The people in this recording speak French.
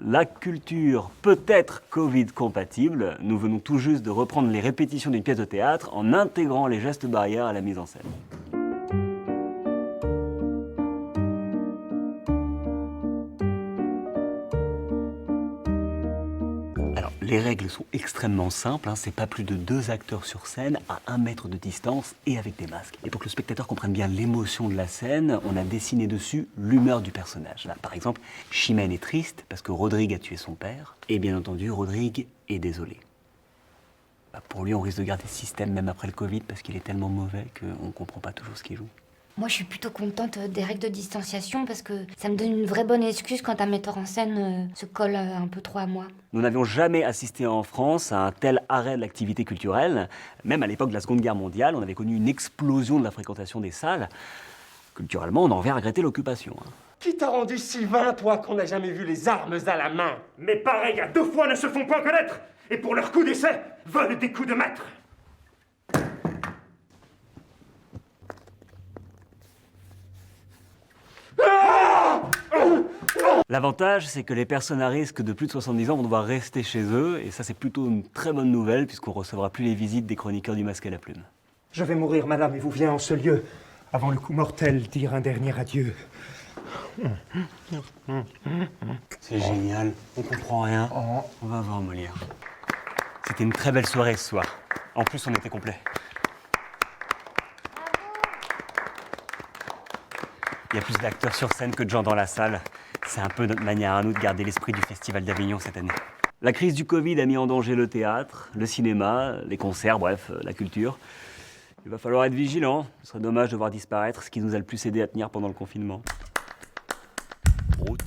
La culture peut être Covid compatible. Nous venons tout juste de reprendre les répétitions d'une pièce de théâtre en intégrant les gestes barrières à la mise en scène. Alors, les règles sont extrêmement simples, hein. C'est pas plus de 2 acteurs sur scène à 1 mètre de distance et avec des masques. Et pour que le spectateur comprenne bien l'émotion de la scène, on a dessiné dessus l'humeur du personnage. Là, par exemple, Chimène est triste parce que Rodrigue a tué son père. Et bien entendu, Rodrigue est désolé. Pour lui, on risque de garder ce système même après le Covid parce qu'il est tellement mauvais qu'on ne comprend pas toujours ce qu'il joue. Moi, je suis plutôt contente des règles de distanciation parce que ça me donne une vraie bonne excuse quand un metteur en scène se colle un peu trop à moi. Nous n'avions jamais assisté en France à un tel arrêt de l'activité culturelle. Même à l'époque de la Seconde Guerre mondiale, on avait connu une explosion de la fréquentation des salles. Culturellement, on en vient à regretter l'occupation. Qui t'a rendu si vain, toi, qu'on n'a jamais vu les armes à la main? Mais pareil, à 2 fois ne se font pas connaître. Et pour leur coup d'essai, volent des coups de maître. L'avantage, c'est que les personnes à risque de plus de 70 ans vont devoir rester chez eux, et ça c'est plutôt une très bonne nouvelle, puisqu'on ne recevra plus les visites des chroniqueurs du Masque à la Plume. Je vais mourir, madame, et vous viens en ce lieu, avant le coup mortel, dire un dernier adieu. C'est génial, on comprend rien. On va voir Molière. C'était une très belle soirée ce soir. En plus, on était complet. Il y a plus d'acteurs sur scène que de gens dans la salle. C'est un peu notre manière à nous de garder l'esprit du Festival d'Avignon cette année. La crise du Covid a mis en danger le théâtre, le cinéma, les concerts, bref, la culture. Il va falloir être vigilant. Ce serait dommage de voir disparaître ce qui nous a le plus aidé à tenir pendant le confinement. Route.